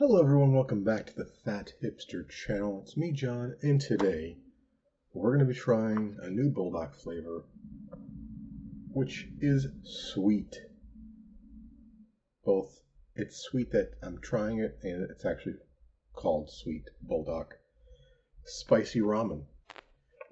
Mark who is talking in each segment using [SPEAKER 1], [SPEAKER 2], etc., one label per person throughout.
[SPEAKER 1] Hello everyone, welcome back to the Fat Hipster channel. It's me, John, and today we're going to be trying a new Buldak flavor, which is sweet. It's sweet that I'm trying it, and it's actually called Sweet Buldak Spicy Ramen.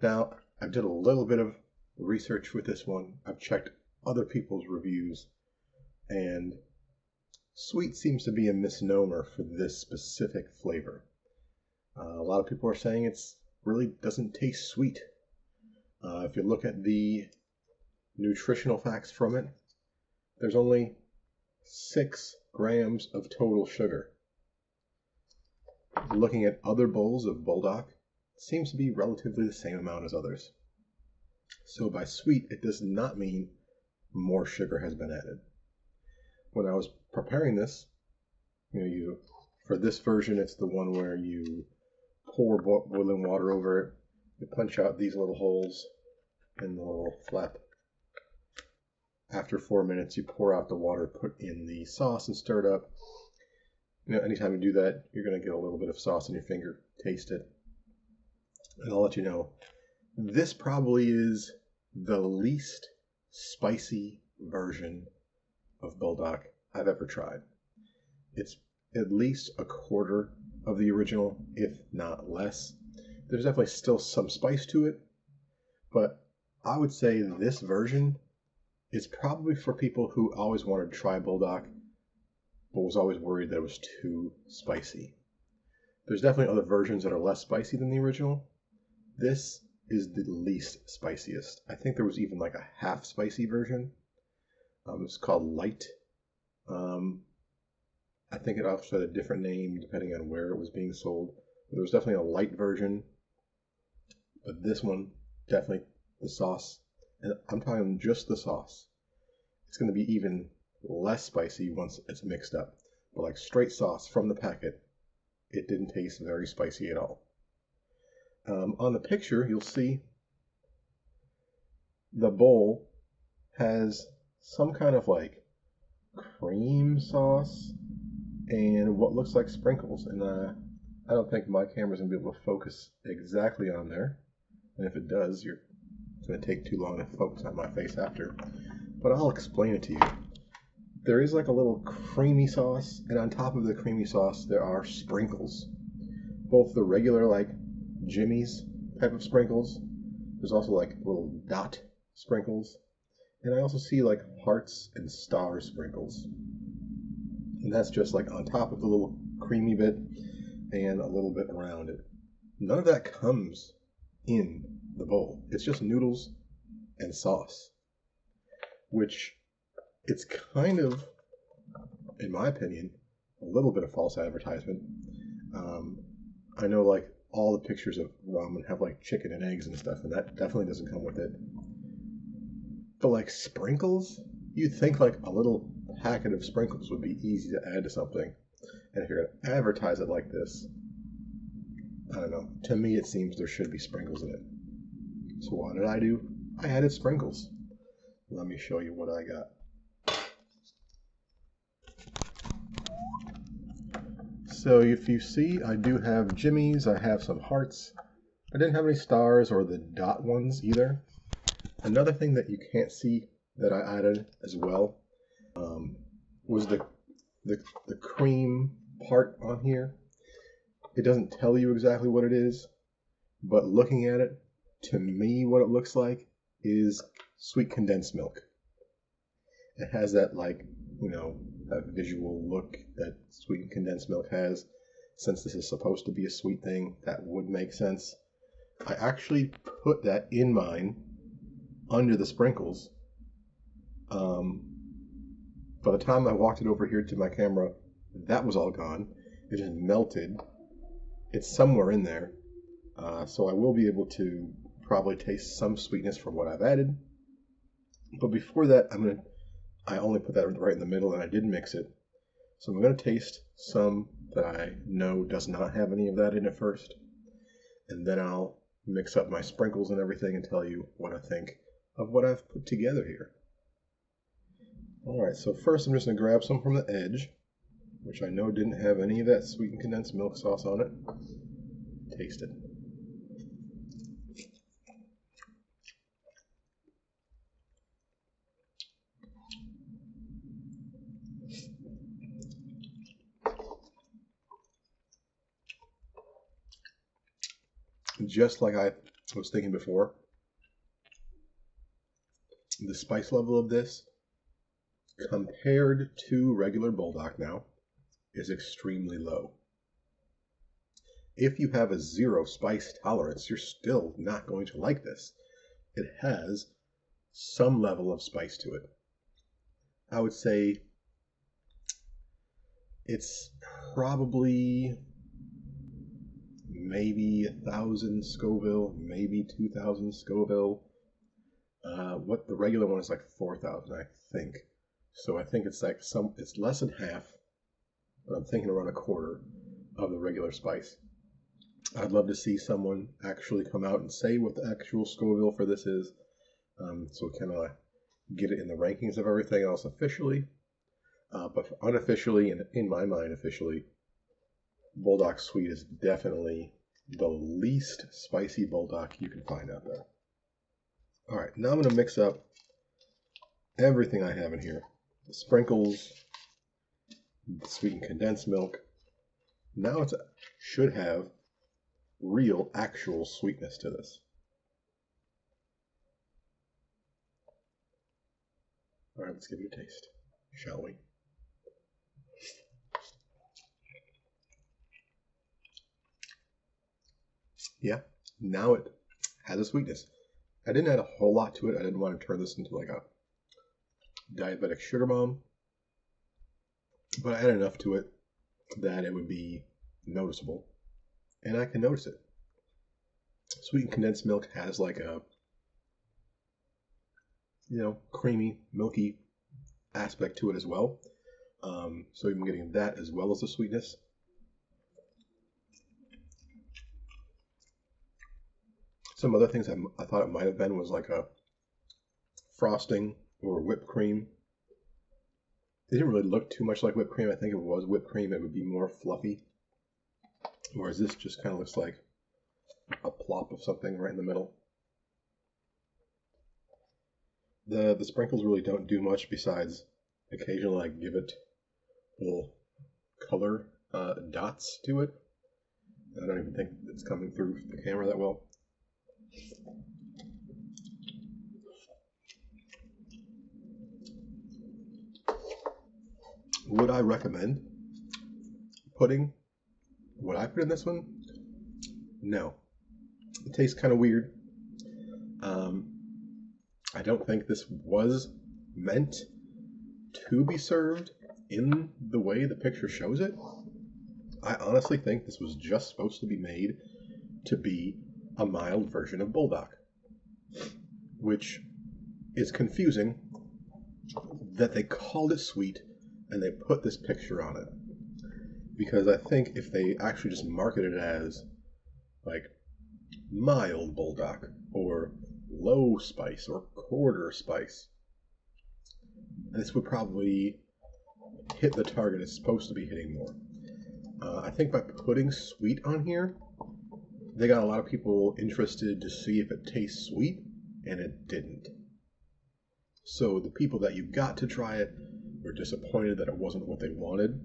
[SPEAKER 1] Now, I did a little bit of research with this one. I've checked other people's reviews, and sweet seems to be a misnomer for this specific flavor. A lot of people are saying it's really doesn't taste sweet. If you look at the nutritional facts from it, there's only 6 grams of total sugar. Looking at other bowls of Buldak, it seems to be relatively the same amount as others. So by sweet, it does not mean more sugar has been added. When I was preparing this, for this version, it's the one where you pour boiling water over it. You punch out these little holes in the little flap. After 4 minutes, you pour out the water, put in the sauce, and stir it up. Anytime you do that, you're going to get a little bit of sauce in your finger. Taste it. And I'll let you know, this probably is the least spicy version of Buldak I've ever tried. It's at least a quarter of the original, if not less. There's definitely still some spice to it, but I would say this version is probably for people who always wanted to try Buldak, but was always worried that it was too spicy. There's definitely other versions that are less spicy than the original. This is the least spiciest. I think there was even like a half spicy version. It's called Light. I think it also had a different name depending on where it was being sold. There was definitely a light version, but this one, definitely the sauce, and I'm talking just the sauce. It's going to be even less spicy once it's mixed up. But like straight sauce from the packet, it didn't taste very spicy at all. On the picture, you'll see the bowl has some kind of like cream sauce and what looks like sprinkles, and I don't think my camera's gonna be able to focus exactly on there, and if it does, it's gonna take too long to focus on my face after, but I'll explain it to you. There is like a little creamy sauce, and on top of the creamy sauce there are sprinkles, both the regular like Jimmy's type of sprinkles. There's also like little dot sprinkles, and I also see like hearts and star sprinkles. And that's just like on top of the little creamy bit and a little bit around it. None of that comes in the bowl. It's just noodles and sauce, which it's kind of, in my opinion, a little bit of false advertisement. I know like all the pictures of ramen have like chicken and eggs and stuff, and that definitely doesn't come with it. But like sprinkles, you'd think like a little packet of sprinkles would be easy to add to something. And if you're going to advertise it like this, I don't know. To me, it seems there should be sprinkles in it. So what did I do? I added sprinkles. Let me show you what I got. So if you see, I do have Jimmy's. I have some hearts. I didn't have any stars or the dot ones either. Another thing that you can't see that I added as well was the cream part on here. It doesn't tell you exactly what it is, but looking at it, to me what it looks like is sweet condensed milk. It has that like, that visual look that sweet condensed milk has. Since this is supposed to be a sweet thing, that would make sense. I actually put that in mine under the sprinkles. By the time I walked it over here to my camera, that was all gone. It just melted. It's somewhere in there. So I will be able to probably taste some sweetness from what I've added. But before that, I only put that right in the middle, and I did mix it. So I'm going to taste some that I know does not have any of that in it first. And then I'll mix up my sprinkles and everything and tell you what I think of what I've put together here. Alright, so first I'm just going to grab some from the edge. which I know didn't have any of that sweetened condensed milk sauce on it. Taste it. Just like I was thinking before, the spice level of this, compared to regular Buldak now, is extremely low. If you have a 0 spice tolerance, you're still not going to like this. It has some level of spice to it. I would say it's probably maybe 1,000 Scoville, maybe 2,000 Scoville. What the regular one is like 4,000, I think. So I think it's like it's less than half, but I'm thinking around a quarter of the regular spice. I'd love to see someone actually come out and say what the actual Scoville for this is, so we can get it in the rankings of everything else officially. But unofficially, and in my mind officially, Buldak Sweet is definitely the least spicy Buldak you can find out there. Alright, now I'm going to mix up everything I have in here. The sprinkles, the sweetened condensed milk. Now it should have real, actual sweetness to this. Alright, let's give it a taste, shall we? Yeah, now it has a sweetness. I didn't add a whole lot to it. I didn't want to turn this into like a diabetic sugar bomb, but I added enough to it that it would be noticeable, and I can notice it. Sweetened condensed milk has like a, creamy, milky aspect to it as well. So I'm getting that as well as the sweetness. Some other things I thought it might have been was like a frosting or whipped cream. It didn't really look too much like whipped cream. I think if it was whipped cream, it would be more fluffy. Whereas this just kind of looks like a plop of something right in the middle. The sprinkles really don't do much besides occasionally like give it little color dots to it. I don't even think it's coming through the camera that well. Would I recommend putting what I put in this one? No. It tastes kind of weird. I don't think this was meant to be served in the way the picture shows it. I honestly think this was just supposed to be made to be a mild version of Buldak, which is confusing that they called it sweet and they put this picture on it. Because I think if they actually just marketed it as like mild Buldak or low spice or quarter spice, this would probably hit the target it's supposed to be hitting more. I think by putting sweet on here, they got a lot of people interested to see if it tastes sweet, and it didn't. So the people that you got to try it were disappointed that it wasn't what they wanted,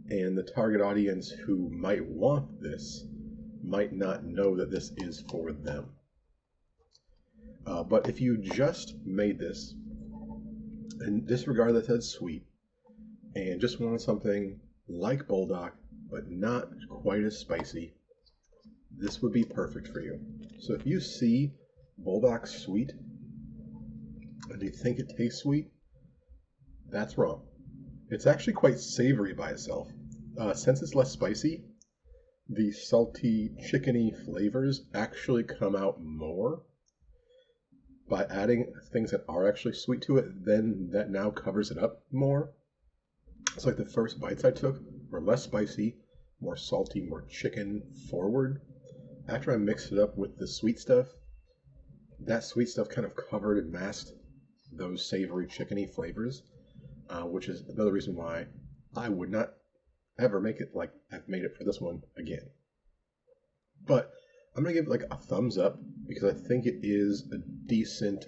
[SPEAKER 1] and the target audience who might want this might not know that this is for them. But if you just made this and disregard that said sweet and just wanted something like Buldak but not quite as spicy, this would be perfect for you. So if you see Buldak Sweet and you think it tastes sweet, that's wrong. It's actually quite savory by itself. Since it's less spicy, the salty, chickeny flavors actually come out more. By adding things that are actually sweet to it, then that now covers it up more. It's like the first bites I took were less spicy, more salty, more chicken forward. After I mixed it up with the sweet stuff, that sweet stuff kind of covered and masked those savory, chickeny flavors, which is another reason why I would not ever make it like I've made it for this one again. But I'm gonna give it like a thumbs up because I think it is a decent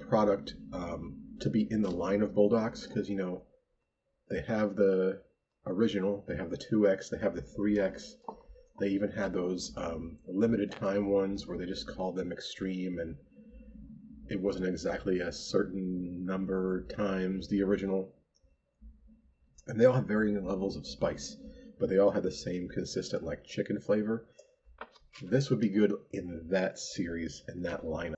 [SPEAKER 1] product to be in the line of Buldaks, because you know they have the original, they have the 2X, they have the 3X, they even had those limited time ones where they just called them extreme, and it wasn't exactly a certain number times the original. And they all have varying levels of spice, but they all had the same consistent like chicken flavor. This would be good in that series and that lineup.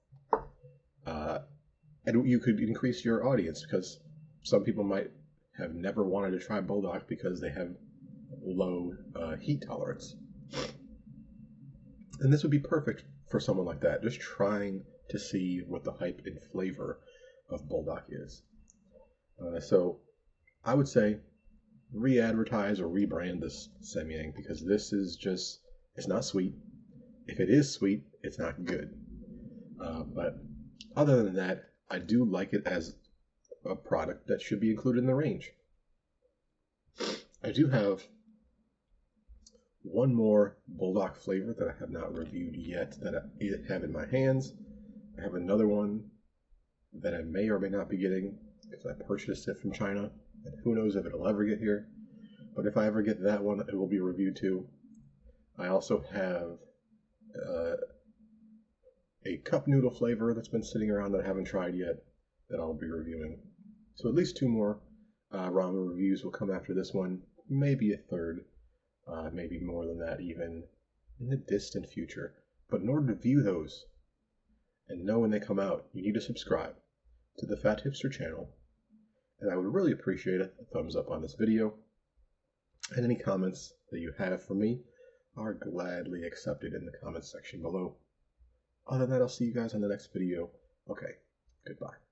[SPEAKER 1] And you could increase your audience because some people might have never wanted to try Buldak because they have low heat tolerance. And this would be perfect for someone like that, just trying to see what the hype and flavor of Buldak is. So I would say re-advertise or rebrand this Samyang, because this is just, it's not sweet. If it is sweet, it's not good. But other than that, I do like it as a product that should be included in the range. I do have one more Buldak flavor that I have not reviewed yet that I have in my hands. I have another one that I may or may not be getting because I purchased it from China, and who knows if it'll ever get here. But if I ever get that one, it will be reviewed too. I also have a cup noodle flavor that's been sitting around that I haven't tried yet that I'll be reviewing. So at least two more ramen reviews will come after this one, maybe a third, maybe more than that even in the distant future. But in order to view those and know when they come out, you need to subscribe to the Fat Hipster channel. And I would really appreciate a thumbs up on this video. And any comments that you have for me are gladly accepted in the comments section below. Other than that, I'll see you guys on the next video. Okay, goodbye.